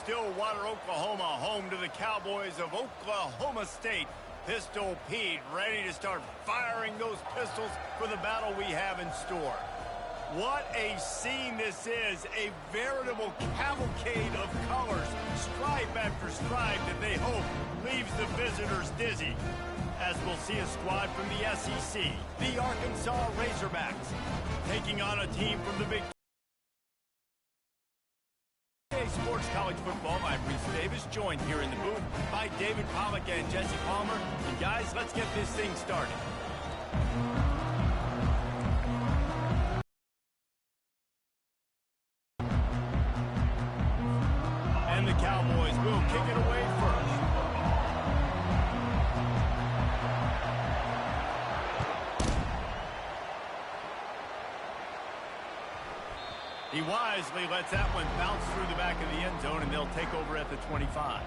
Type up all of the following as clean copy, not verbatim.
Stillwater, Oklahoma, home to the Cowboys of Oklahoma State. Pistol Pete ready to start firing those pistols for the battle we have in store. What a scene this is, a veritable cavalcade of colors, stripe after stripe that they hope leaves the visitors dizzy. As we'll see a squad from the SEC, the Arkansas Razorbacks, taking on a team from the Big Sports College Football. I'm Reese Davis, joined here in the booth by David Pollack and Jesse Palmer. And guys, let's get this thing started. And the Cowboys will kick it away first. He wisely lets that one bounce through the back of the end zone, and they'll take over at the 25.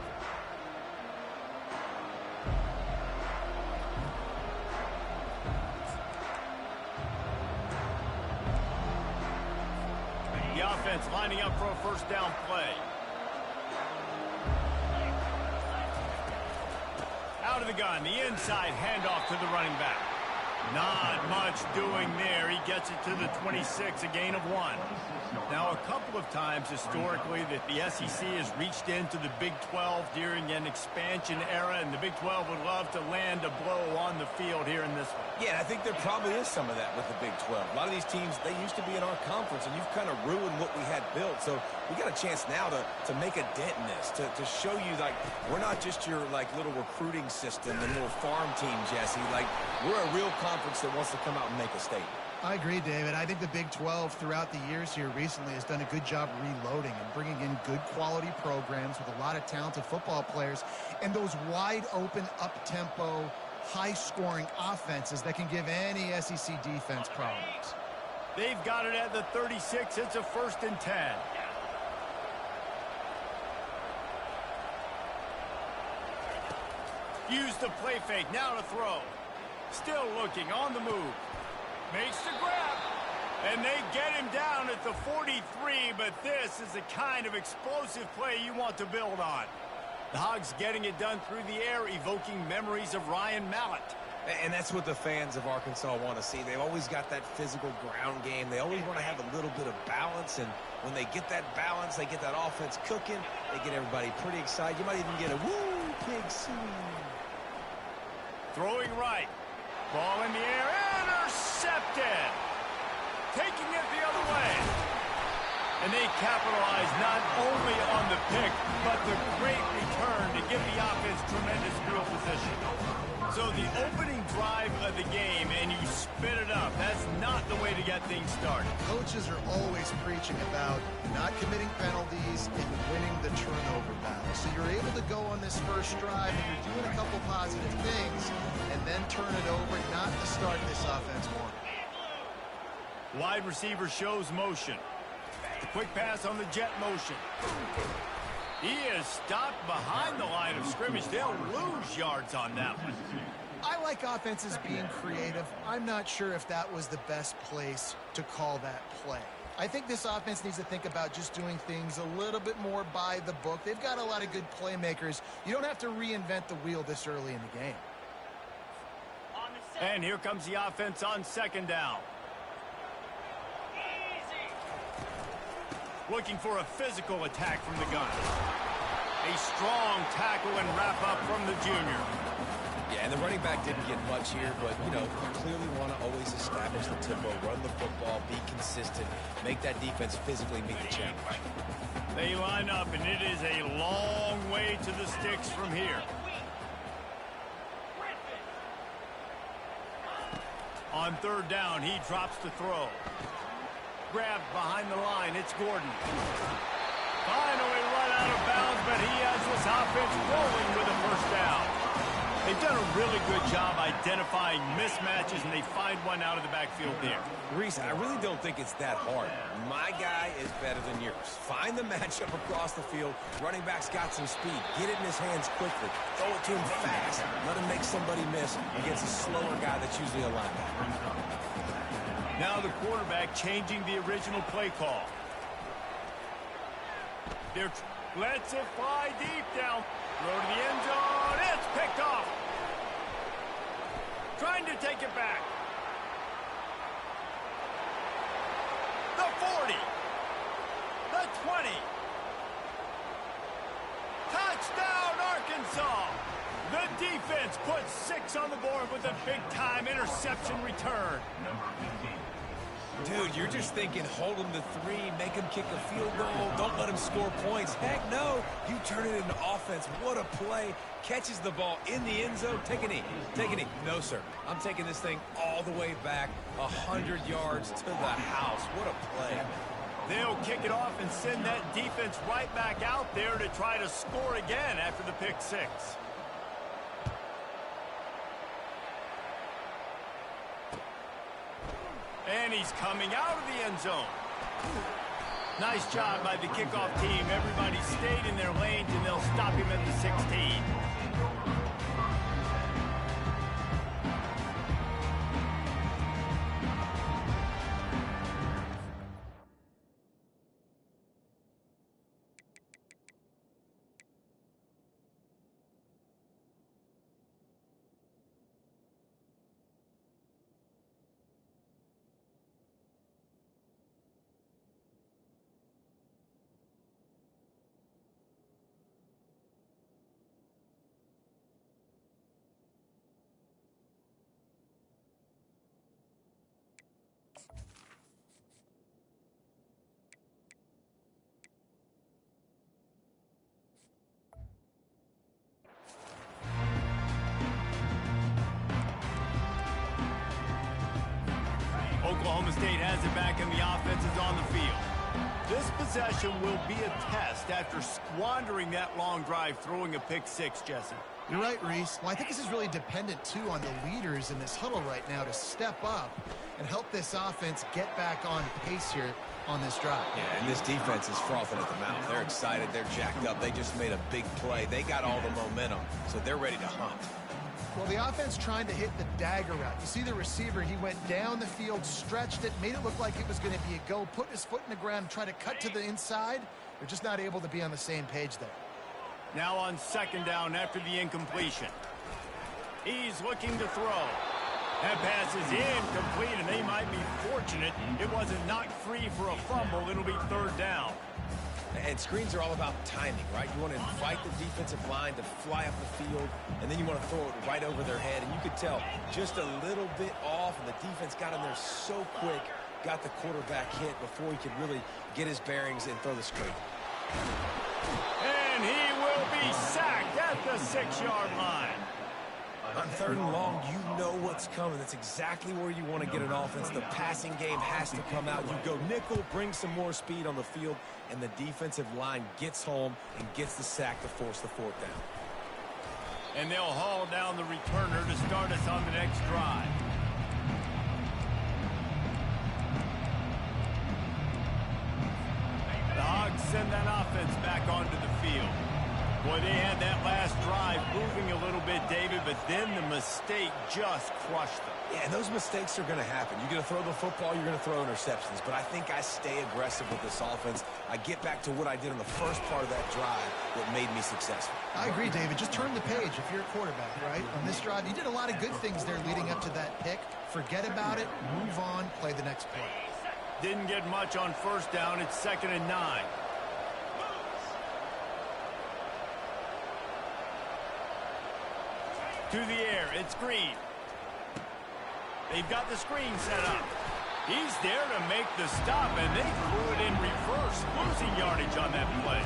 The offense lining up for a first down play. Out of the gun, the inside handoff to the running back. Not much doing there. He gets it to the 26, a gain of 1. Now, a couple of times historically that the SEC has reached into the Big 12 during an expansion era, and the Big 12 would love to land a blow on the field here in this one. Yeah, I think there probably is some of that with the Big 12. A lot of these teams, they used to be in our conference, and you've kind of ruined what we had built. So we got a chance now to make a dent in this, to show you, like, we're not just your, like, little recruiting system and little farm team, Jesse. Like, we're a real conference that wants to come out and make a statement. I agree, David. I think the Big 12 throughout the years here recently has done a good job reloading and bringing in good quality programs with a lot of talented football players and those wide open, up-tempo, high-scoring offenses that can give any SEC defense problems. They've got it at the 36. It's a 1st and 10. Use the play fake. Now to throw. Still looking on the move. Makes the grab. And they get him down at the 43, but this is the kind of explosive play you want to build on. The Hogs getting it done through the air, evoking memories of Ryan Mallett. And that's what the fans of Arkansas want to see. They've always got that physical ground game. They always want to have a little bit of balance, and when they get that balance, they get that offense cooking, they get everybody pretty excited. You might even get a woo, pig swing. Throwing right. Ball in the air, intercepted. Taking it the other way. And they capitalize not only on the pick, but the great return to give the offense tremendous field position. So the opening drive of the game, and you spit it up. That's not the way to get things started. Coaches are always preaching about not committing penalties and winning the turnover battle. So you're able to go on this first drive, and you're doing a couple positive things, and then turn it over, not to start this offense more. Wide receiver shows motion. The quick pass on the jet motion. He is stopped behind the line of scrimmage. They'll lose yards on that one. I like offenses being creative. I'm not sure if that was the best place to call that play. I think this offense needs to think about just doing things a little bit more by the book. They've got a lot of good playmakers. You don't have to reinvent the wheel this early in the game. And here comes the offense on 2nd down. Looking for a physical attack from the gun. A strong tackle and wrap up from the junior. Yeah, and the running back didn't get much here, but, you know, you clearly want to always establish the tempo, run the football, be consistent, make that defense physically meet the challenge. They line up, and it is a long way to the sticks from here. On 3rd down, he drops to throw. Grabbed behind the line. It's Gordon. Finally run out of bounds, but he has this offense rolling with a 1st down. They've done a really good job identifying mismatches, and they find one out of the backfield there. Reese, I really don't think it's that hard. My guy is better than yours. Find the matchup across the field. Running back's got some speed. Get it in his hands quickly. Throw it to him fast. Let him make somebody miss against a slower guy that's usually a linebacker. Now the quarterback changing the original play call. They're Lets it fly deep down. Throw to the end zone. It's picked off. Trying to take it back. The 40. The 20. Touchdown, Arkansas. The defense puts 6 on the board with a big-time interception return. Dude, you're just thinking, hold them to 3, make them kick a field goal, don't let them score points. Heck no, you turn it into offense. What a play. Catches the ball in the end zone. Take a knee. Take a knee. No, sir. I'm taking this thing all the way back 100 yards to the house. What a play. They'll kick it off and send that defense right back out there to try to score again after the pick 6. And he's coming out of the end zone. Nice job by the kickoff team. Everybody stayed in their lanes, and they'll stop him at the 16. Oklahoma State has it back and the offense is on the field. This possession will be a test after squandering that long drive throwing a pick 6, Jesse. You're right, Reese. Well, I think this is really dependent, too, on the leaders in this huddle right now to step up and help this offense get back on pace here on this drive. Yeah, and this defense is frothing at the mouth. They're excited. They're jacked up. They just made a big play. They got all the momentum, so they're ready to hunt. Well, the offense trying to hit the dagger route. You see the receiver, he went down the field, stretched it, made it look like it was going to be a go, put his foot in the ground, try to cut to the inside. They're just not able to be on the same page there. Now on 2nd down after the incompletion. He's looking to throw. That pass is incomplete, and they might be fortunate it wasn't knocked free for a fumble. It'll be 3rd down. And screens are all about timing, right? You want to invite the defensive line to fly up the field, and then you want to throw it right over their head. And you could tell just a little bit off, and the defense got in there so quick, got the quarterback hit before he could really get his bearings and throw the screen. And he will be sacked at the 6-yard line. On 3rd and long, you know what's coming. That's exactly where you want to get an offense. The passing game has to come out. You go nickel, bring some more speed on the field, and the defensive line gets home and gets the sack to force the 4th down. And they'll haul down the returner to start us on the next drive. The Hogs send that offense back onto the field. Boy, they had that last drive moving a little bit, David, but then the mistake just crushed them. Yeah, and those mistakes are going to happen. You're going to throw the football, you're going to throw interceptions. But I think I stay aggressive with this offense. I get back to what I did in the first part of that drive that made me successful. I agree, David. Just turn the page if you're a quarterback, right? On this drive, you did a lot of good things there leading up to that pick. Forget about it, move on, play the next play. Didn't get much on 1st down. It's 2nd and 9. To the air, it's Green. They've got the screen set up. He's there to make the stop, and they threw it in reverse, losing yardage on that play.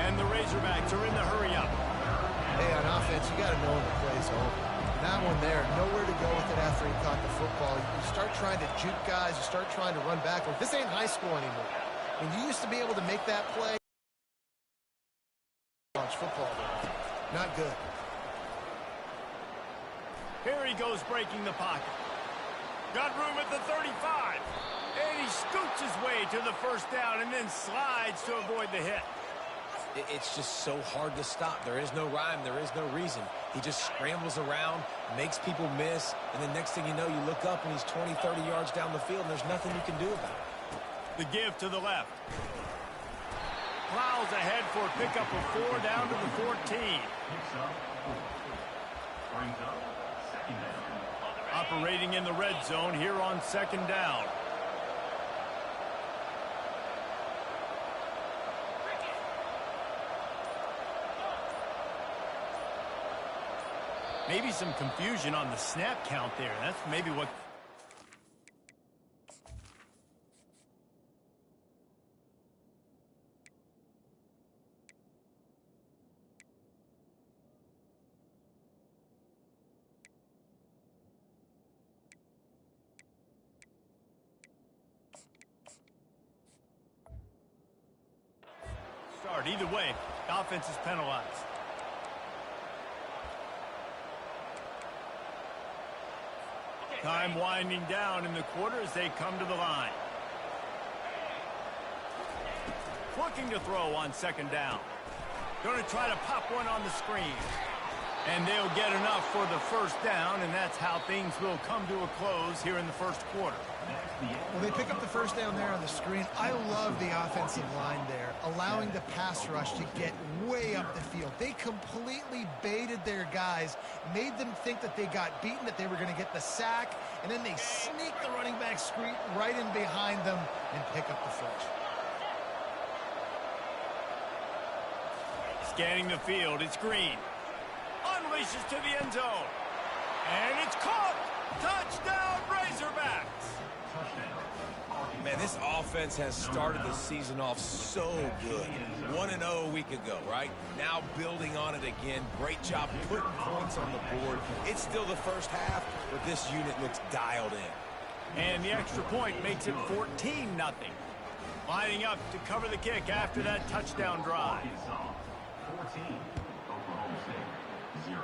And the Razorbacks are in the hurry-up. Hey, on offense, you got to know when the play's over. That one there, nowhere to go with it after he caught the football. You start trying to juke guys, you start trying to run backward. This ain't high school anymore. When you used to be able to make that play, college football, not good. Here he goes breaking the pocket. Got room at the 35. And he scoots his way to the 1st down and then slides to avoid the hit. It's just so hard to stop. There is no rhyme. There is no reason. He just scrambles around, makes people miss, and then next thing you know, you look up and he's 20, 30 yards down the field, and there's nothing you can do about it. The give to the left. plows ahead for a pickup of 4 down to the 14. Operating in the red zone here on 2nd down. Maybe some confusion on the snap count there. That's maybe what... Start. Either way, the offense is penalized. Time winding down in the quarter as they come to the line. Looking to throw on 2nd down. Going to try to pop one on the screen. And they'll get enough for the 1st down, and that's how things will come to a close here in the 1st quarter. Well, they pick up the 1st down there on the screen. I love the offensive line there, allowing the pass rush to get way up the field. They completely baited their guys, made them think that they got beaten, that they were going to get the sack, and then they sneak the running back screen right in behind them and pick up the 1st. Scanning the field, it's Green. Unleashes to the end zone. And it's caught! Touchdown, Razorbacks! Man, this offense has started the season off so good. 1-0 a week ago, right? Now building on it again. Great job putting points on the board. It's still the 1st half, but this unit looks dialed in. And the extra point makes it 14-0. Lining up to cover the kick after that touchdown drive. 14, Oklahoma State, 0.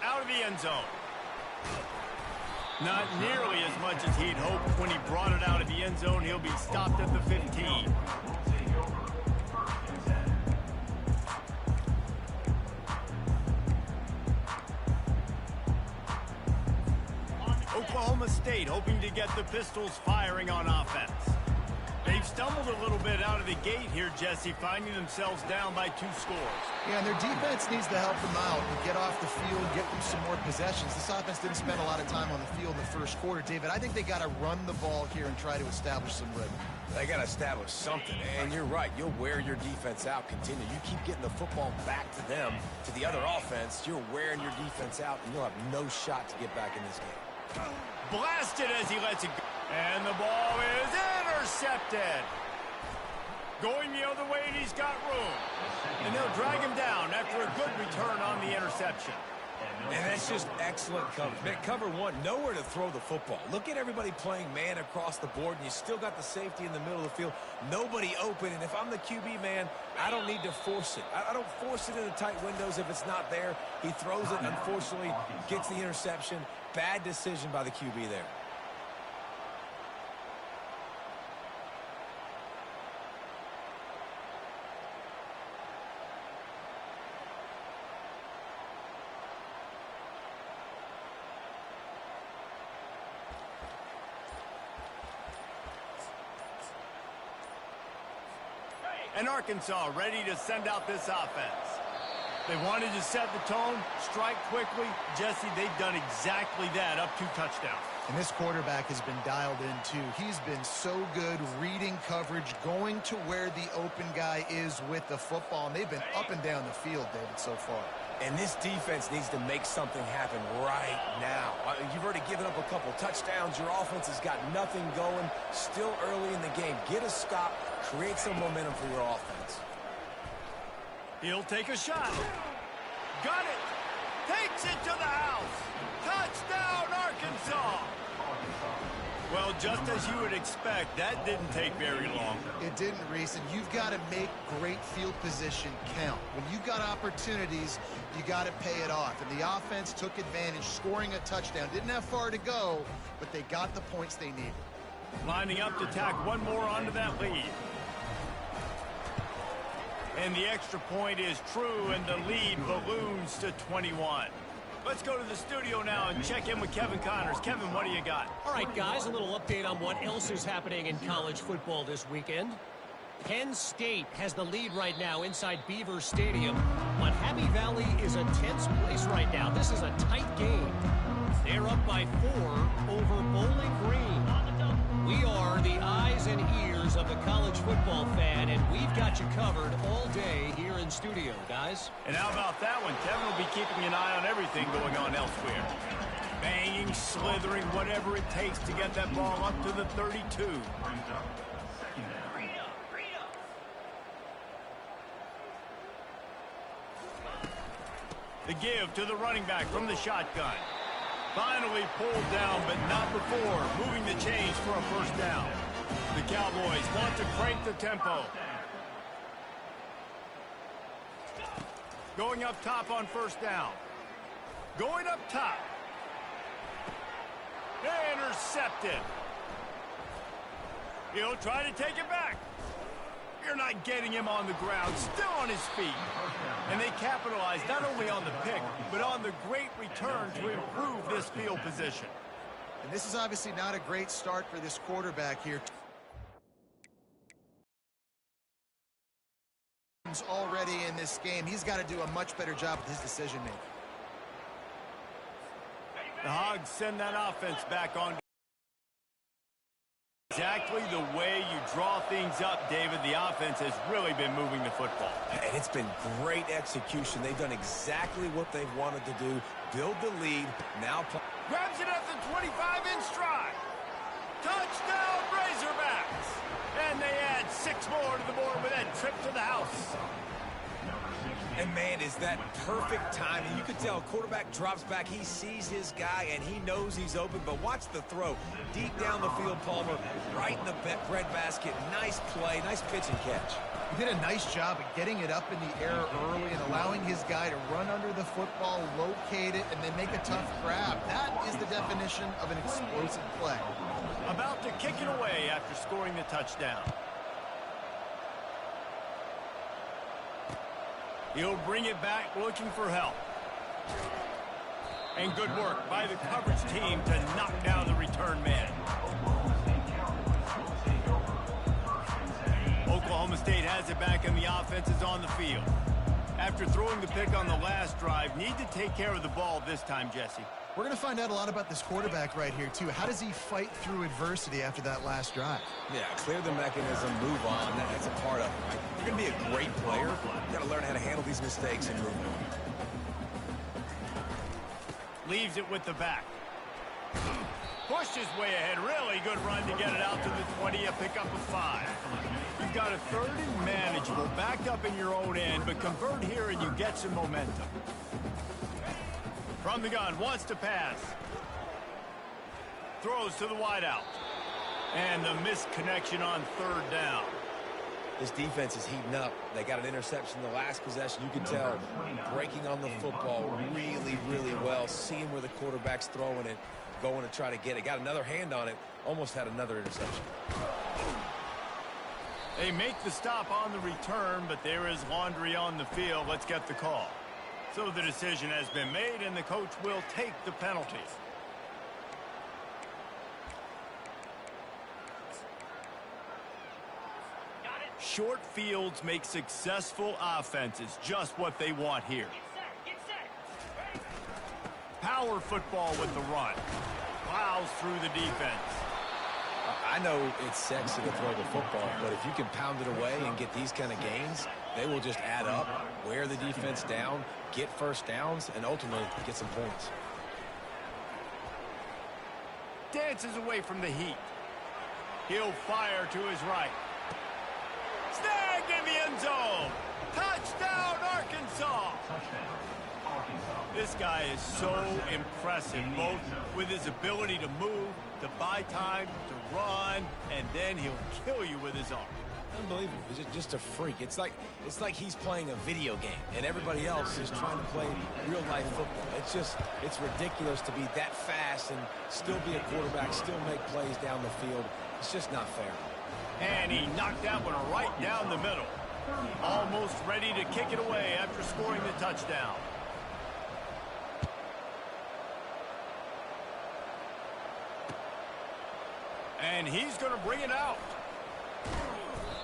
Out of the end zone. Not nearly as much as he'd hoped when he brought it out of the end zone. He'll be stopped at the 15. Oklahoma State hoping to get the Pistols firing on offense. They've stumbled a little bit out of the gate here, Jesse, finding themselves down by 2 scores. Yeah, and their defense needs to help them out and get off the field, get them some more possessions. This offense didn't spend a lot of time on the field in the 1st quarter. David, I think they got to run the ball here and try to establish some rhythm. They got to establish something, and you're right. You'll wear your defense out, continue. You keep getting the football back to them, to the other offense, you're wearing your defense out, and you'll have no shot to get back in this game. Blasted as he lets it go. And the ball is intercepted. Going the other way, and he's got room. And they'll drag him down after a good return on the interception. And that's just excellent coverage. Man, cover 1, nowhere to throw the football. Look at everybody playing man across the board, and you still got the safety in the middle of the field. Nobody open, and if I'm the QB, man, I don't need to force it. I don't force it into tight windows if it's not there. He throws it, unfortunately, gets the interception. Bad decision by the QB there. And Arkansas ready to send out this offense. They wanted to set the tone, strike quickly. Jesse, they've done exactly that, up 2 touchdowns. And this quarterback has been dialed in, too. He's been so good reading coverage, going to where the open guy is with the football. And they've been up and down the field, David, so far. And this defense needs to make something happen right now. You've already given up a couple touchdowns. Your offense has got nothing going. Still early in the game. Get a stop. Create some momentum for your offense. He'll take a shot. Got it. Takes it to the house. Touchdown, Arkansas. Well, just as you would expect, that didn't take very long. It didn't, Reese, and you've got to make great field position count. When you've got opportunities, you got to pay it off. And the offense took advantage, scoring a touchdown. Didn't have far to go, but they got the points they needed. Lining up to tack one more onto that lead. And the extra point is true, and the lead balloons to 21. Let's go to the studio now and check in with Kevin Connors. Kevin, what do you got? All right, guys, a little update on what else is happening in college football this weekend. Penn State has the lead right now inside Beaver Stadium, but Happy Valley is a tense place right now. This is a tight game. They're up by 4 over Bowling Green. We are the eyes and ears of the college football fan, and we've got you covered all day here in studio, guys. And how about that one? Kevin will be keeping an eye on everything going on elsewhere. Banging, slithering, whatever it takes to get that ball up to the 32. The give to the running back from the shotgun. Finally pulled down, but not before moving the chains for a first down. The Cowboys want to crank the tempo. Going up top on first down. Going up top. Intercepted. He'll try to take it back. You're not getting him on the ground, still on his feet. And they capitalize not only on the pick, but on the great return to improve this field position. And this is obviously not a great start for this quarterback here. Already in this game, he's got to do a much better job with his decision making. The Hogs send that offense back on. Exactly the way you draw things up, David. The offense has really been moving the football. And it's been great execution. They've done exactly what they've wanted to do. Build the lead. Now grabs it at the 25 in stride. Touchdown, Razorbacks. And they add 6 more to the board with that trip to the house. And, man, is that perfect timing. You can tell quarterback drops back. He sees his guy, and he knows he's open. But watch the throw. Deep down the field, Palmer, right in the breadbasket. Nice play, nice pitch and catch. He did a nice job of getting it up in the air early and allowing his guy to run under the football, locate it, and then make a tough grab. That is the definition of an explosive play. About to kick it away after scoring the touchdown. He'll bring it back looking for help. And good work by the coverage team to knock down the return man. Oklahoma State has it back and the offense is on the field. After throwing the pick on the last drive, need to take care of the ball this time, Jesse. We're going to find out a lot about this quarterback right here, too. How does he fight through adversity after that last drive? Yeah, clear the mechanism, move on. That's a part of it, right? You're going to be a great player. You've got to learn how to handle these mistakes and move on. Leaves it with the back. Pushed his way ahead. Really good run to get it out to the 20, a pickup of 5. You've got a 3rd and manageable, backed up in your own end, but convert here and you get some momentum. From the gun, wants to pass. Throws to the wideout. And the missed connection on 3rd down. This defense is heating up. They got an interception the last possession. You can tell breaking on the football really, really well. Seeing where the quarterback's throwing it, going to try to get it. Got another hand on it. Almost had another interception. They make the stop on the return, but there is laundry on the field. Let's get the call. So the decision has been made, and the coach will take the penalty. Short fields make successful offenses just what they want here. Power football with the run. Plows through the defense. I know it's sexy to throw the football, but if you can pound it away and get these kind of gains, they will just add up, wear the defense down, get first downs, and ultimately get some points. Dances away from the heat. He'll fire to his right. Snagged in the end zone. Touchdown, Arkansas. This guy is so impressive, both with his ability to move, to buy time, to run, and then he'll kill you with his arm. Unbelievable. He's just a freak. It's like he's playing a video game, and everybody else is trying to play real-life football. It's ridiculous to be that fast and still be a quarterback, still make plays down the field. It's just not fair. And he knocked that one right down the middle. Almost ready to kick it away after scoring the touchdown. And he's going to bring it out.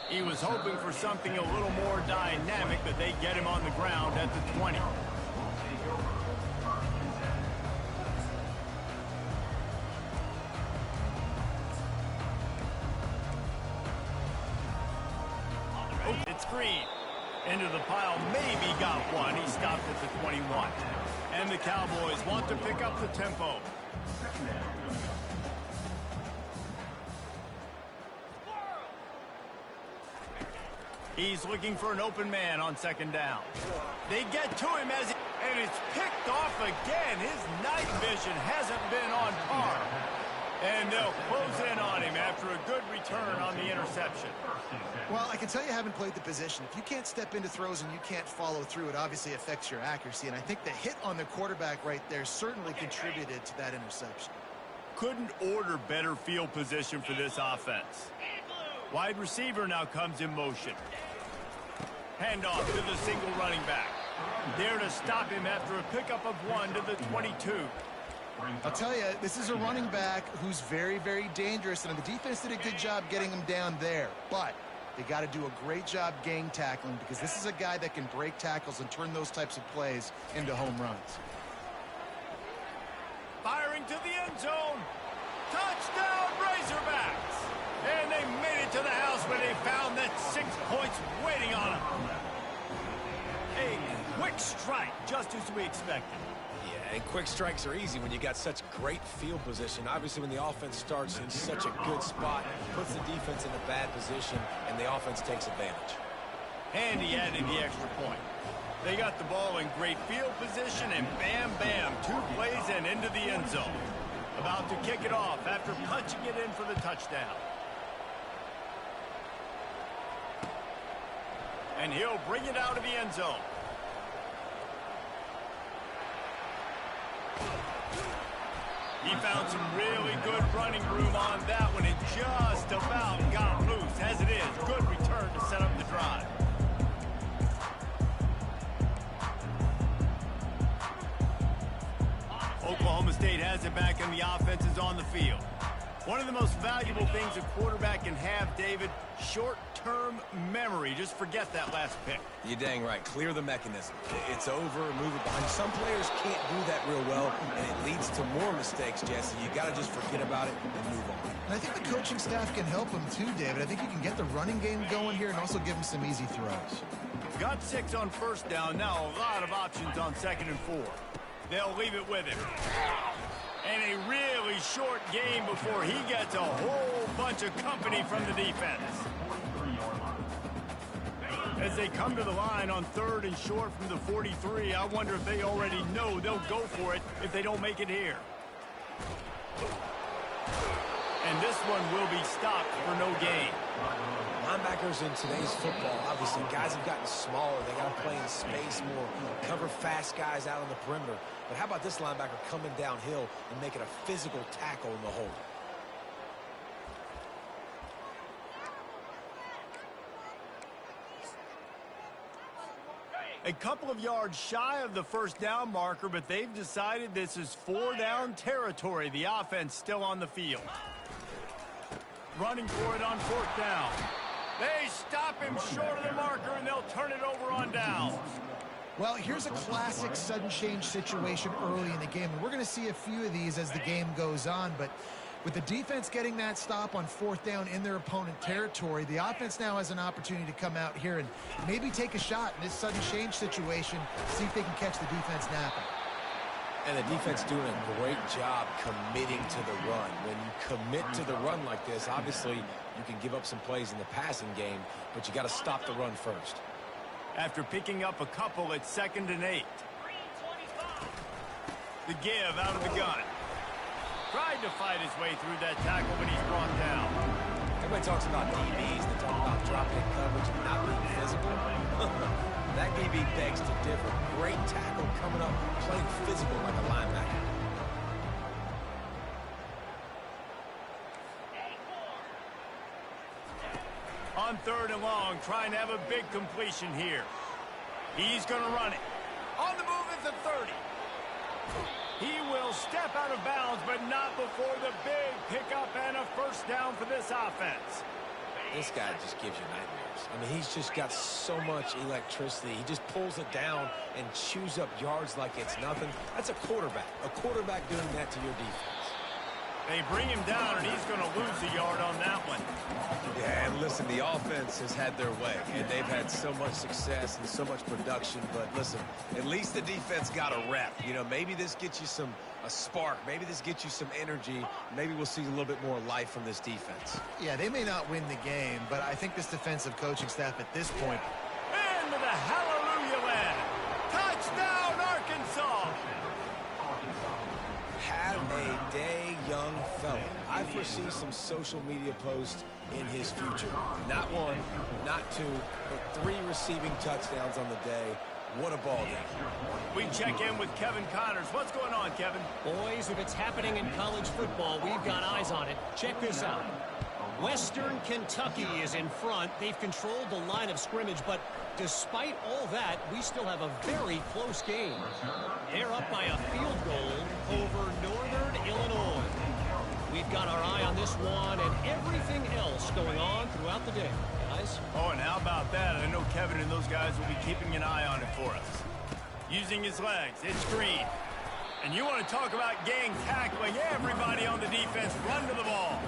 He was hoping for something a little more dynamic, but they get him on the ground at the 20. Oh, it's Green. Into the pile, maybe got one. He stopped at the 21. And the Cowboys want to pick up the tempo. He's looking for an open man on second down. They get to him and it's picked off again. His night vision hasn't been on par. And they'll close in on him after a good return on the interception. Well, I can tell you haven't played the position. If you can't step into throws and you can't follow through, it obviously affects your accuracy. And I think the hit on the quarterback right there certainly contributed to that interception. Couldn't order better field position for this offense. Wide receiver now comes in motion. Handoff to the single running back. There to stop him after a pickup of 1 to the 22. I'll tell you, this is a running back who's very, very dangerous, and the defense did a good job getting him down there. But they got to do a great job gang tackling, because this is a guy that can break tackles and turn those types of plays into home runs. Firing to the end zone. Touchdown, Razorbacks! And they made it to the house where they found that 6 points waiting on them. A quick strike, just as we expected. Yeah, and quick strikes are easy when you got such great field position. Obviously, when the offense starts in such a good spot, puts the defense in a bad position, and the offense takes advantage. And he added the extra point. They got the ball in great field position, and bam, bam, 2 plays and into the end zone. About to kick it off after punching it in for the touchdown. And he'll bring it out of the end zone. He found some really good running room on that one and just about got loose. As it is, good return to set up the drive. Oklahoma State has it back and the offense is on the field. One of the most valuable things a quarterback can have, David, short-term memory. Just forget that last pick. You're dang right. Clear the mechanism. It's over, move it behind. Some players can't do that real well, and it leads to more mistakes, Jesse. You got to just forget about it and move on. And I think the coaching staff can help him too, David. I think you can get the running game going here and also give him some easy throws. Got 6 on first down. Now a lot of options on 2nd and 4. They'll leave it with him. And a really short game before he gets a whole bunch of company from the defense. As they come to the line on 3rd and short from the 43, I wonder if they already know they'll go for it if they don't make it here. And this one will be stopped for no gain. Linebackers in today's football, obviously, guys have gotten smaller. They got to play in space more, cover fast guys out on the perimeter. But how about this linebacker coming downhill and making a physical tackle in the hole? A couple of yards shy of the first down marker, but they've decided this is 4-down territory. The offense still on the field. Running for it on 4th down. They stop him short of the marker, and they'll turn it over on down. Well, here's a classic sudden change situation early in the game, and we're going to see a few of these as the game goes on, but with the defense getting that stop on 4th down in their opponent territory, the offense now has an opportunity to come out here and maybe take a shot in this sudden change situation, see if they can catch the defense napping. And the defense doing a great job committing to the run. When you commit to the run like this, obviously you can give up some plays in the passing game, but you got to stop the run first. After picking up a couple at 2nd and 8. The give out of the gun. Tried to fight his way through that tackle, but he's brought down. Everybody talks about DBs. They talk about dropping in coverage and not being physical. That DB begs to differ. Great tackle coming up, playing physical like a linebacker. On 3rd and long, trying to have a big completion here. He's going to run it. On the move at the 30. He will step out of bounds, but not before the big pickup and a first down for this offense. This guy just gives you nightmares. I mean, he's just got so much electricity. He just pulls it down and chews up yards like it's nothing. That's a quarterback. A quarterback doing that to your defense. They bring him down, and he's going to lose a yard on that one. Yeah, and listen, the offense has had their way, and they've had so much success and so much production. But listen, at least the defense got a rep. You know, maybe this gets you a spark. Maybe this gets you some energy. Maybe we'll see a little bit more life from this defense. Yeah, they may not win the game, but I think this defensive coaching staff at this point. Into the hallelujah land. Touchdown, Arkansas. Have a day, young fella. I foresee some social media posts in his future. Not one, not two, but 3 receiving touchdowns on the day. What a ball game. We check in with Kevin Connors. What's going on, Kevin? Boys, if it's happening in college football, we've got eyes on it. Check this out. Western Kentucky is in front. They've controlled the line of scrimmage, but despite all that, we still have a very close game. They're up by a field goal over Northern Illinois. We've got our eye on this one and everything else going on throughout the day. Guys? Oh, and how about that? I know Kevin and those guys will be keeping an eye on it for us. Using his legs, it's Green. And you want to talk about gang tackling, everybody on the defense run to the ball.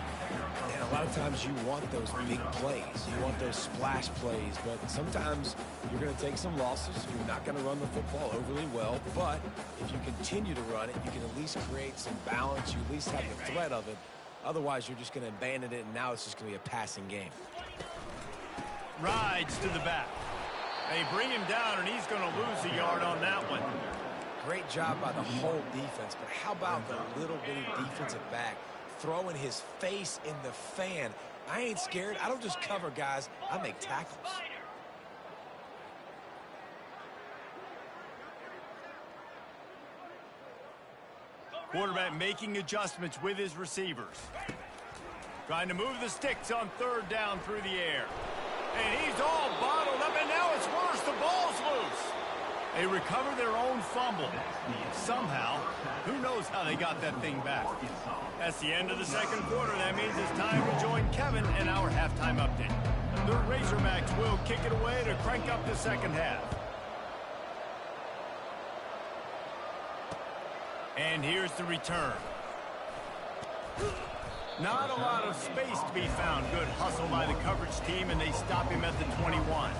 And a lot of times you want those big plays. You want those splash plays, but sometimes you're going to take some losses. You're not going to run the football overly well, but if you continue to run it, you can at least create some balance. You at least have the threat of it. Otherwise, you're just going to abandon it, and now it's just going to be a passing game. Rides to the back. They bring him down, and he's going to lose a yard on that one. Great job by the whole defense, but how about the little bitty defensive back throwing his face in the fan? I ain't scared. I don't just cover guys. I make tackles. Quarterback making adjustments with his receivers. Trying to move the sticks on 3rd down through the air. And he's all bottled up, and now it's worse. The ball's loose. They recover their own fumble. Somehow, who knows how they got that thing back. That's the end of the second quarter. That means it's time to join Kevin in our halftime update. The Razorbacks will kick it away to crank up the second half. And here's the return. Not a lot of space to be found. Good hustle by the coverage team, and they stop him at the 21.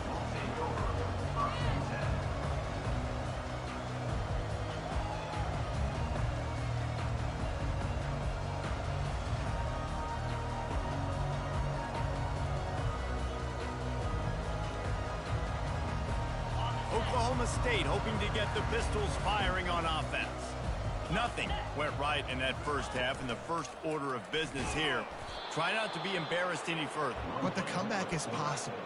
Oklahoma State hoping to get the Pistols firing on offense. Nothing went right in that first half, in the first order of business here. Try not to be embarrassed any further. But the comeback is possible.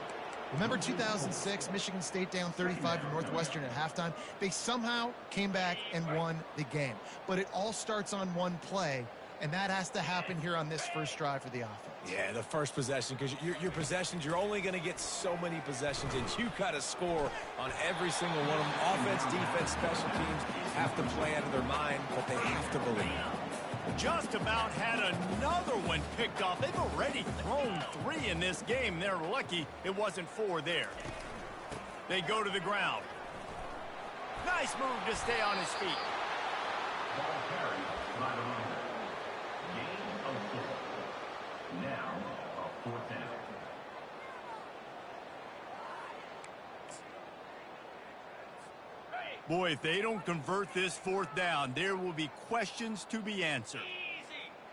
Remember 2006, Michigan State down 35 to Northwestern at halftime? They somehow came back and won the game. But it all starts on one play, and that has to happen here on this first drive for the offense. Yeah, the first possession, because your possessions, you're only going to get so many possessions, and you got to score on every single one of them. Offense, defense, special teams have to play out of their mind, but they have to believe. Just about had another one picked off. They've already thrown 3 in this game. They're lucky it wasn't 4 there. They go to the ground. Nice move to stay on his feet. Ball carried by the runner. Gain of 4. Now, a 4th down. Boy, if they don't convert this 4th down, there will be questions to be answered.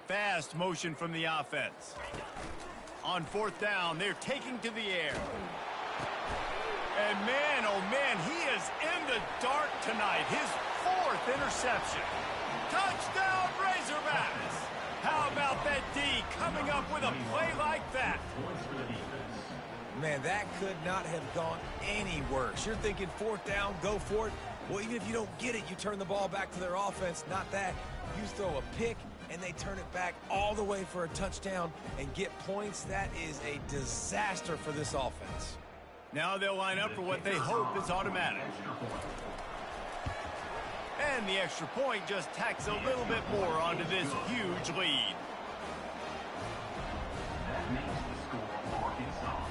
Fast motion from the offense. On 4th down, they're taking to the air. And man, oh man, he is in the dark tonight. His 4th interception. Touchdown, Razorbacks! How about that D coming up with a play like that? Man, that could not have gone any worse. You're thinking 4th down, go for it. Well, even if you don't get it, you turn the ball back to their offense. Not that. You throw a pick, and they turn it back all the way for a touchdown and get points. That is a disaster for this offense. Now they'll line up for what they hope is automatic. And the extra point just tacks a little bit more onto this huge lead. That makes the score for Arkansas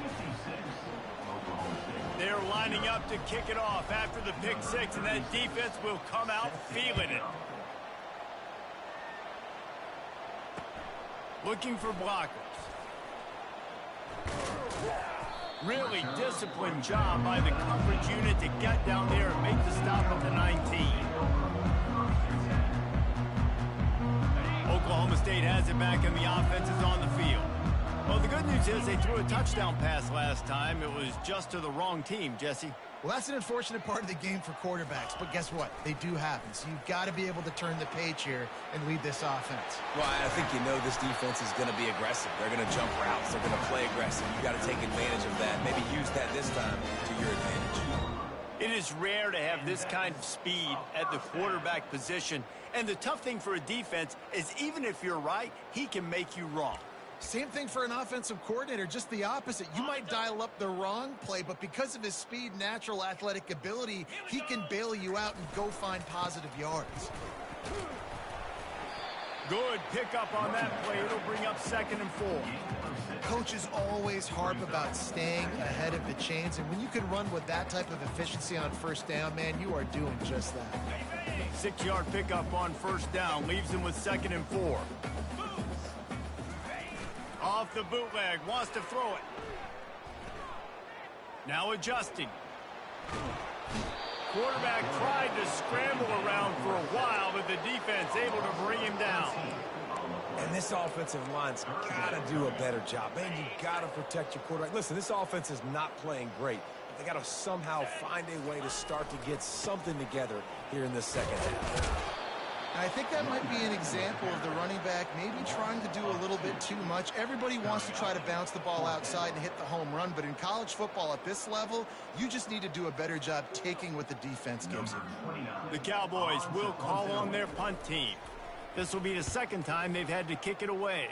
56, Oklahoma State. They're lining up to kick it off after the pick six, and that defense will come out feeling it. Looking for blockers. Really disciplined job by the coverage unit to get down there and make the stop at the 19. Oklahoma State has it back and the offense is on the field. Well, the good news is they threw a touchdown pass last time. It was just to the wrong team, Jesse. Well, that's an unfortunate part of the game for quarterbacks, but guess what? They do happen. So you've got to be able to turn the page here and lead this offense. Well, I think you know this defense is going to be aggressive. They're going to jump routes. They're going to play aggressive. You got to take advantage of that. Maybe use that this time to your advantage. It is rare to have this kind of speed at the quarterback position. And the tough thing for a defense is even if you're right, he can make you wrong. Same thing for an offensive coordinator, just the opposite. You might dial up the wrong play, but because of his speed, natural athletic ability, he can bail you out and go find positive yards. Good pickup on that play. It'll bring up 2nd and 4. Coaches always harp about staying ahead of the chains, and when you can run with that type of efficiency on first down, man, you are doing just that. 6-yard pickup on first down leaves him with 2nd and 4. Off the bootleg, wants to throw it. Now adjusting. Quarterback tried to scramble around for a while, but the defense able to bring him down. And this offensive line's got to do a better job. Man, you got to protect your quarterback. Listen, this offense is not playing great. They got to somehow find a way to start to get something together here in the second half. I think that might be an example of the running back maybe trying to do a little bit too much. Everybody wants to try to bounce the ball outside and hit the home run, but in college football at this level, you just need to do a better job taking what the defense gives you. The Cowboys will call on their punt team. This will be the 2nd time they've had to kick it away.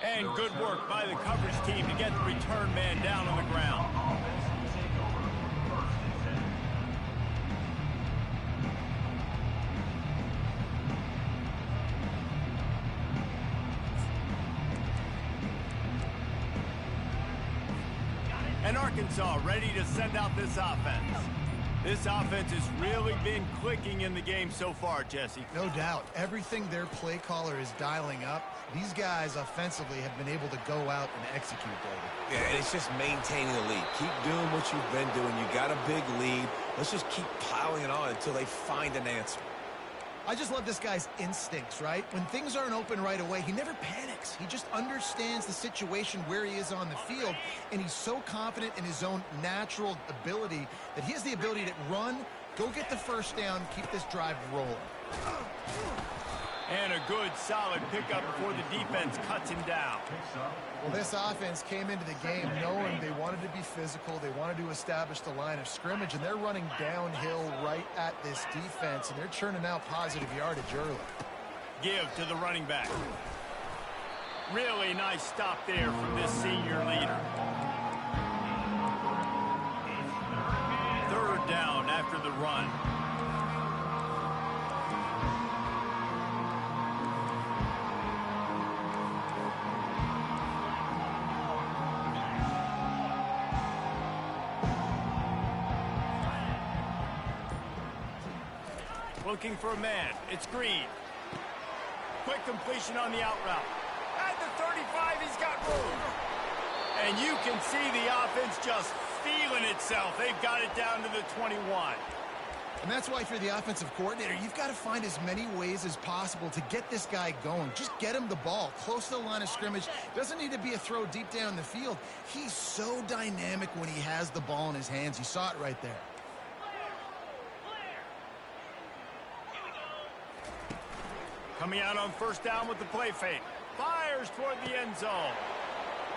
And good work by the coverage team to get the return man down on the ground. And Arkansas ready to send out this offense. This offense has really been clicking in the game so far, Jesse. No doubt. Everything their play caller is dialing up, these guys offensively have been able to go out and execute, David. Yeah, and it's just maintaining the lead. Keep doing what you've been doing. You got a big lead. Let's just keep piling it on until they find an answer. I just love this guy's instincts, right? When things aren't open right away, he never panics. He just understands the situation where he is on the field, and he's so confident in his own natural ability that he has the ability to run, go get the first down, keep this drive rolling. And a good, solid pickup before the defense cuts him down. Well, this offense came into the game knowing they wanted to be physical. They wanted to establish the line of scrimmage, and they're running downhill right at this defense, and they're churning out positive yardage early. Give to the running back. Really nice stop there from this senior leader. 3rd down after the run. Looking for a man. It's Green. Quick completion on the out route. At the 35, he's got room. And you can see the offense just feeling itself. They've got it down to the 21. And that's why if you're the offensive coordinator, you've got to find as many ways as possible to get this guy going. Just get him the ball close to the line of scrimmage. Doesn't need to be a throw deep down the field. He's so dynamic when he has the ball in his hands. You saw it right there. Coming out on first down with the play fake. Fires toward the end zone.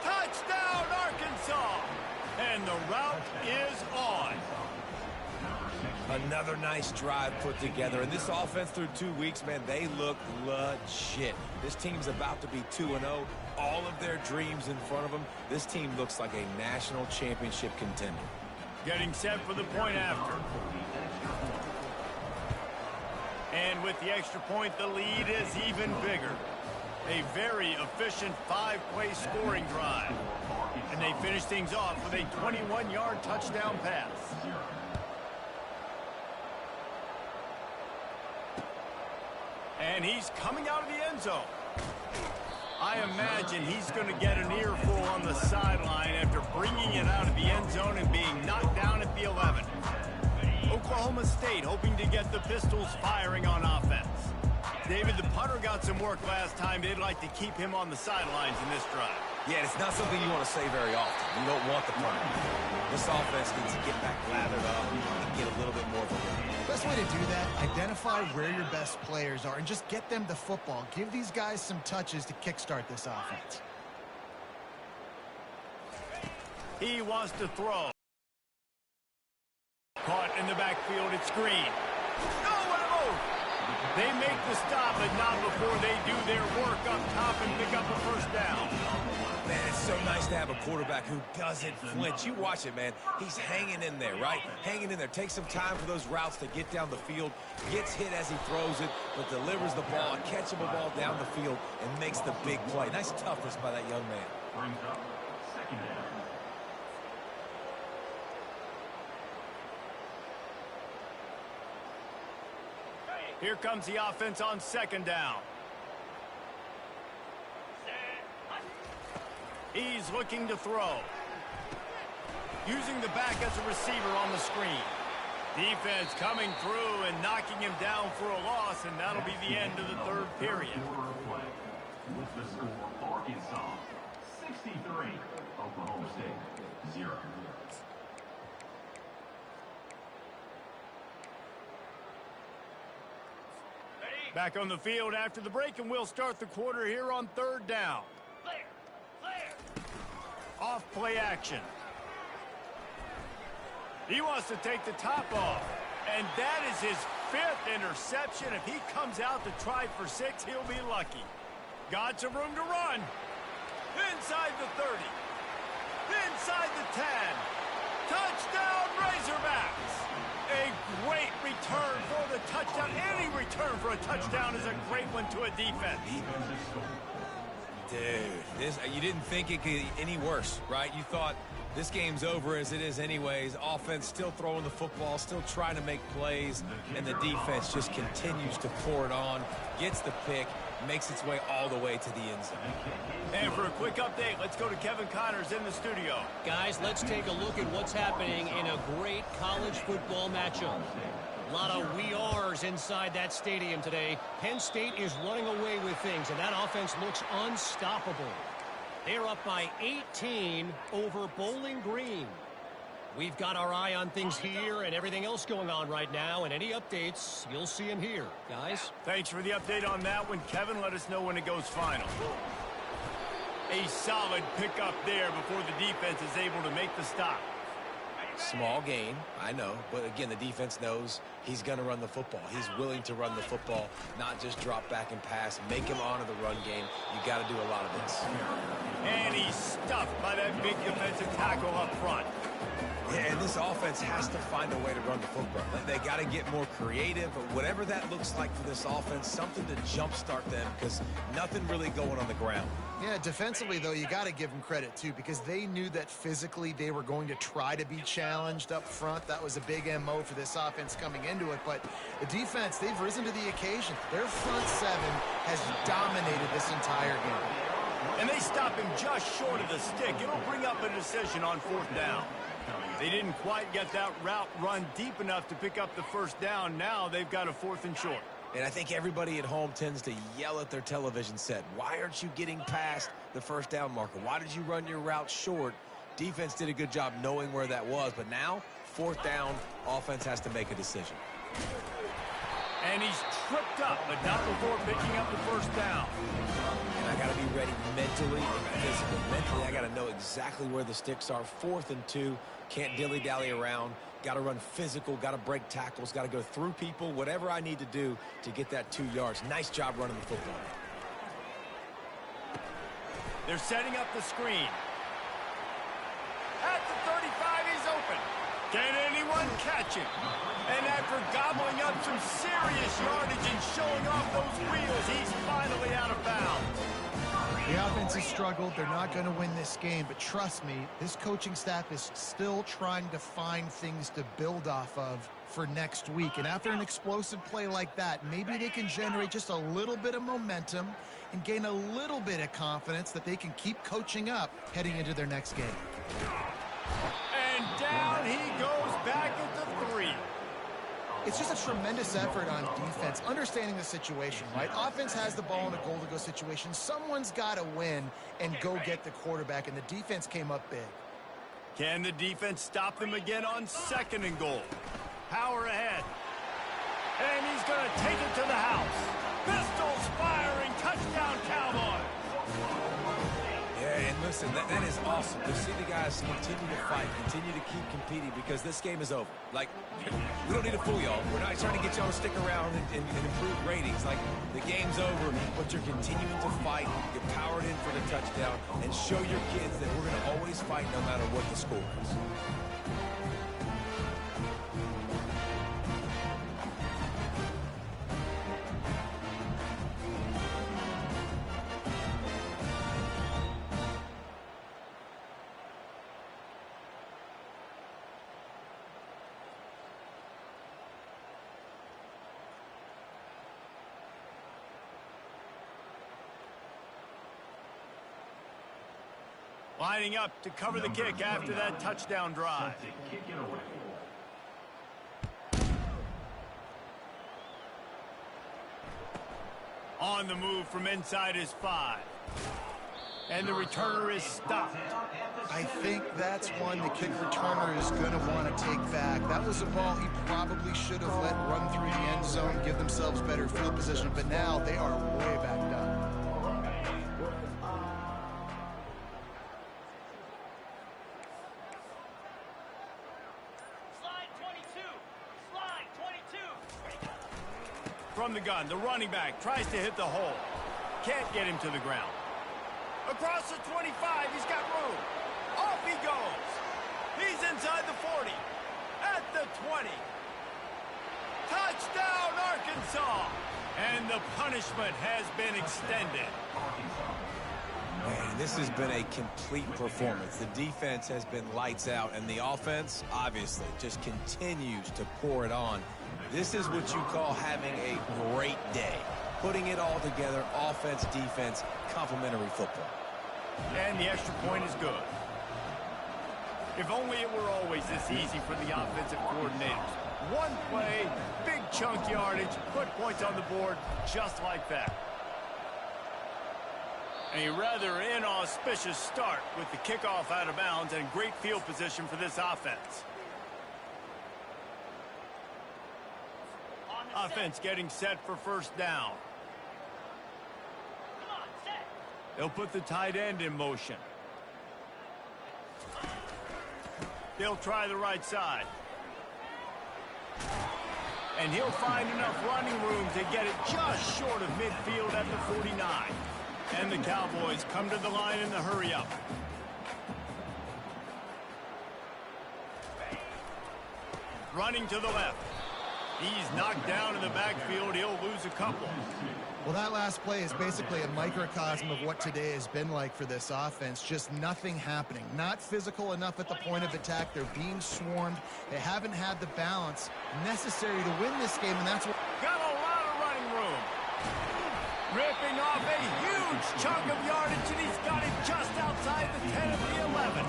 Touchdown, Arkansas! And the route is on. Another nice drive put together. And this offense through 2 weeks, man, they look legit. This team's about to be 2-0. All of their dreams in front of them. This team looks like a national championship contender. Getting set for the point after. And with the extra point, the lead is even bigger. A very efficient 5-play scoring drive. And they finish things off with a 21-yard touchdown pass. And he's coming out of the end zone. I imagine he's going to get an earful on the sideline after bringing it out of the end zone and being knocked down at the 11. Oklahoma State hoping to get the Pistols firing on offense. David, the punter got some work last time. They'd like to keep him on the sidelines in this drive. Yeah, it's not something you want to say very often. You don't want the punter. This offense needs to get back lathered up and get a little bit more of a win. Best way to do that, identify where your best players are and just get them the football. Give these guys some touches to kickstart this offense. He wants to throw. Caught in the backfield, it's Green. No, they make the stop, but not before they do their work up top and pick up a first down. Man, it's so nice to have a quarterback who doesn't flinch. You watch it, man. He's hanging in there, right? Hanging in there. Takes some time for those routes to get down the field. Gets hit as he throws it, but delivers the ball, a catchable ball down the field, and makes the big play. Nice toughness by that young man. Brings up second down. Here comes the offense on second down. He's looking to throw. Using the back as a receiver on the screen. Defense coming through and knocking him down for a loss, and that'll be the end of the third period. With the score, Arkansas 63, Oklahoma State 0. Back on the field after the break, and we'll start the quarter here on third down. Off play action. He wants to take the top off, and that is his 5th interception. If he comes out to try for 6, he'll be lucky. Got some room to run. Inside the 30. Inside the 10. Touchdown, Razorbacks. A great return for the touchdown. Any return for a touchdown is a great one to a defense. Dude, you didn't think it could get any worse, right? You thought this game's over as it is anyways. Offense still throwing the football, still trying to make plays, and the defense just continues to pour it on, gets the pick, makes its way all the way to the end zone. And for a quick update, let's go to Kevin Connors in the studio. Guys, let's take a look at what's happening in a great college football matchup. A lot of we are's inside that stadium today. Penn State is running away with things, and that offense looks unstoppable. They're up by 18 over Bowling Green. We've got our eye on things here and everything else going on right now, and any updates, you'll see them here. Guys? Thanks for the update on that one, Kevin. Let us know when it goes final. A solid pickup there before the defense is able to make the stop. Small gain, I know, but again, the defense knows he's going to run the football. He's willing to run the football, not just drop back and pass, make him honor the run game. You got to do a lot of this. And he's stuffed by that big defensive tackle up front. Yeah, and this offense has to find a way to run the football. They got to get more creative, but whatever that looks like for this offense, something to jumpstart them, because nothing really going on the ground. Yeah, defensively, though, you got to give them credit, too, because they knew that physically they were going to try to be challenged up front. That was a big MO for this offense coming into it. But the defense, they've risen to the occasion. Their front seven has dominated this entire game. And they stop him just short of the stick. It'll bring up a decision on fourth down. They didn't quite get that route run deep enough to pick up the first down. Now they've got a 4th and short. And I think everybody at home tends to yell at their television set. Why aren't you getting past the first down marker? Why did you run your route short? Defense did a good job knowing where that was. But now, 4th down, offense has to make a decision. And he's tripped up, but not before picking up the first down. And I got to be ready mentally and physically. Mentally, I got to know exactly where the sticks are. 4th and 2. Can't dilly-dally around. Got to run physical. Got to break tackles. Got to go through people. Whatever I need to do to get that 2 yards. Nice job running the football. They're setting up the screen. At the 35, he's open. catch him. And after gobbling up some serious yardage and showing off those wheels, he's finally out of bounds. The offense has struggled. They're not going to win this game, but trust me, this coaching staff is still trying to find things to build off of for next week. And after an explosive play like that, maybe they can generate just a little bit of momentum and gain a little bit of confidence that they can keep coaching up heading into their next game. And down he goes back into 3. It's just a tremendous effort on defense, understanding the situation, right? Offense has the ball in a goal-to-go situation. Someone's got to win and go get the quarterback, and the defense came up big. Can the defense stop them again on 2nd and goal? Power ahead. And he's going to take it to the house. Pistols firing. Touchdown, Cowboys. Yeah, and listen, that is awesome to see the guys continue to fight, continue to keep competing, because this game is over. Like, we don't need to fool y'all. We're not trying to get y'all to stick around and improve ratings. Like, the game's over, but you're continuing to fight. You're powered in for the touchdown, and show your kids that we're going to always fight no matter what the score is. Lining up to cover the kick after that touchdown drive. On the move from inside his 5. And the returner is stopped. I think that's one the kick returner is going to want to take back. That was a ball he probably should have let run through the end zone, give themselves better field position, but now they are way backed up. From the gun, the running back tries to hit the hole. Can't get him to the ground. Across the 25, he's got room. Off he goes. He's inside the 40. At the 20. Touchdown, Arkansas! And the punishment has been extended. Man, this has been a complete performance. The defense has been lights out, and the offense, obviously, just continues to pour it on. This is what you call having a great day. Putting it all together, offense, defense, complementary football. And the extra point is good. If only it were always this easy for the offensive coordinators. One play, big chunk yardage, put points on the board just like that. A rather inauspicious start with the kickoff out of bounds and great field position for this offense. Offense getting set for first down. They'll put the tight end in motion. They'll try the right side. And he'll find enough running room to get it just short of midfield at the 49. And the Cowboys come to the line in the hurry-up. Running to the left. He's knocked down in the backfield. He'll lose a couple. Well, that last play is basically a microcosm of what today has been like for this offense. Just nothing happening. Not physical enough at the point of attack. They're being swarmed. They haven't had the balance necessary to win this game, and that's what... Got a lot of running room. Ripping off a huge chunk of yardage, and he's got it just outside the 10 of the 11.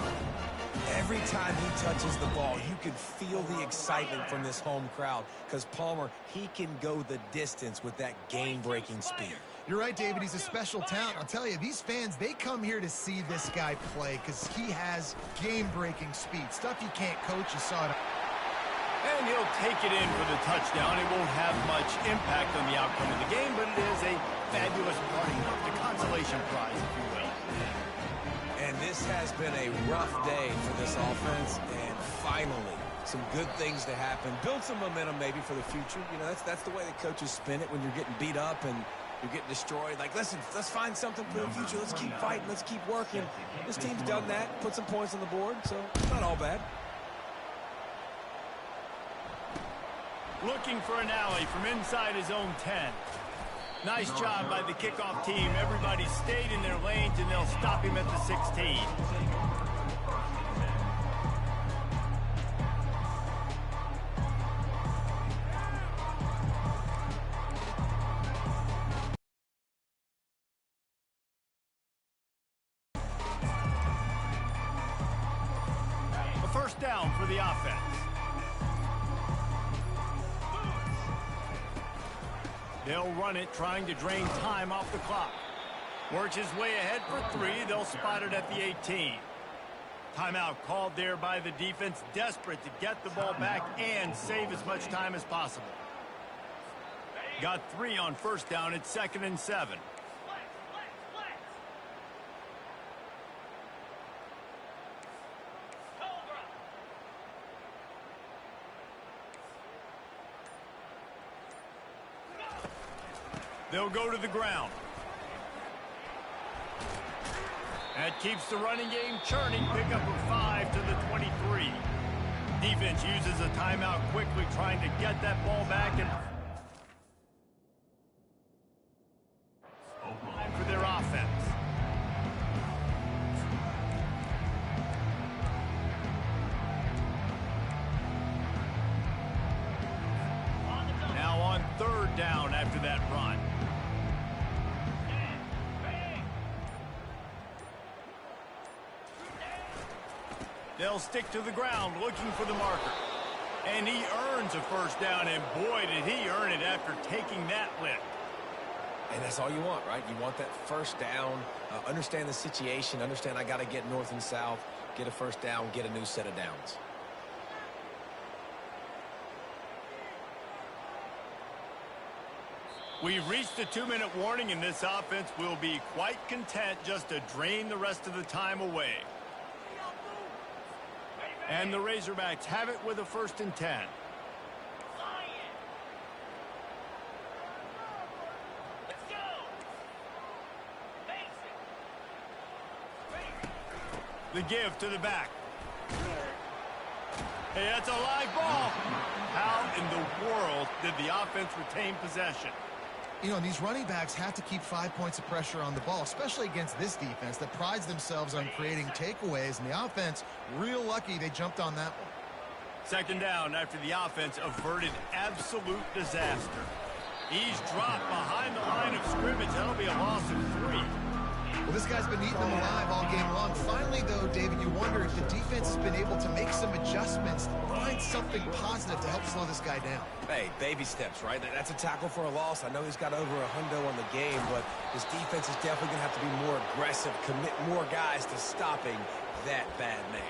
Every time he touches the ball, you can feel the excitement from this home crowd, because Palmer, he can go the distance with that game-breaking speed. You're right, David. He's a special talent. I'll tell you, these fans, they come here to see this guy play because he has game-breaking speed. Stuff you can't coach. You saw it. And he'll take it in for the touchdown. It won't have much impact on the outcome of the game, but it is a fabulous party, the consolation prize, if you will. And this has been a rough day for this offense, and finally, some good things to happen. Build some momentum maybe for the future. You know, that's the way the coaches spin it when you're getting beat up and you're getting destroyed. Like, listen, let's find something for the future. Let's keep fighting. Let's keep working. This team's done that, put some points on the board, so it's not all bad. Looking for an alley from inside his own 10. Nice job by the kickoff team. Everybody stayed in their lanes, and they'll stop him at the 16. A first down for the offense. They'll run it, trying to drain time off the clock. Works his way ahead for 3. They'll spot it at the 18. Timeout called there by the defense, desperate to get the ball back and save as much time as possible. Got 3 on first down. It's 2nd and 7. They'll go to the ground. That keeps the running game churning. Pickup of 5 to the 23. Defense uses a timeout quickly, trying to get that ball back and for their offense. Now on 3rd down after that run. They'll stick to the ground looking for the marker. And he earns a first down, and boy, did he earn it after taking that lift. And that's all you want, right? You want that first down, understand the situation, understand I got to get north and south, get a first down, get a new set of downs. We've reached the 2-minute warning, and this offense will be quite content just to drain the rest of the time away. And the Razorbacks have it with a 1st and 10. The give to the back. Hey, that's a live ball. How in the world did the offense retain possession? You know, and these running backs have to keep 5 points of pressure on the ball, especially against this defense that prides themselves on creating takeaways. And the offense, real lucky they jumped on that one. 2nd down after the offense averted absolute disaster. He's dropped behind the line of scrimmage. That'll be a loss of 3. Well, this guy's been eating them alive all game long. Finally, though, David, you wonder if the defense has been able to make some adjustments, find something positive to help slow this guy down. Hey, baby steps, right? That's a tackle for a loss. I know he's got over $100 on the game, but his defense is definitely going to have to be more aggressive, commit more guys to stopping that bad man.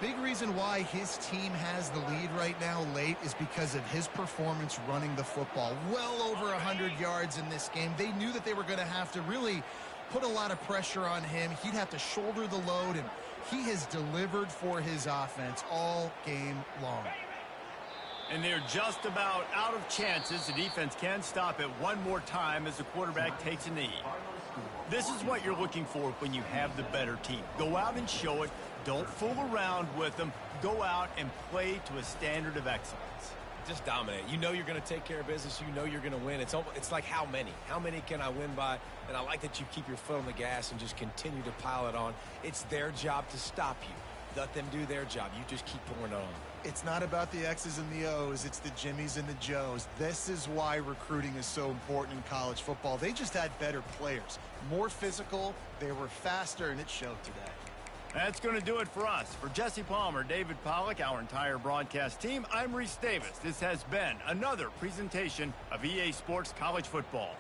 Big reason why his team has the lead right now late is because of his performance running the football. Well over 100 yards in this game. They knew that they were going to have to really put a lot of pressure on him. He'd have to shoulder the load, and he has delivered for his offense all game long. And they're just about out of chances. The defense can stop it one more time as the quarterback takes a knee. This is what you're looking for when you have the better team. Go out and show it. Don't fool around with them. Go out and play to a standard of excellence. Just dominate. You know you're going to take care of business. You know you're going to win. It's like how many? How many can I win by? And I like that you keep your foot on the gas and just continue to pile it on. It's their job to stop you. Let them do their job. You just keep pouring it on. It's not about the X's and the O's. It's the Jimmies and the Joes. This is why recruiting is so important in college football. They just had better players, more physical. They were faster, and it showed today. That's going to do it for us. For Jesse Palmer, David Pollack, our entire broadcast team, I'm Reese Davis. This has been another presentation of EA Sports College Football.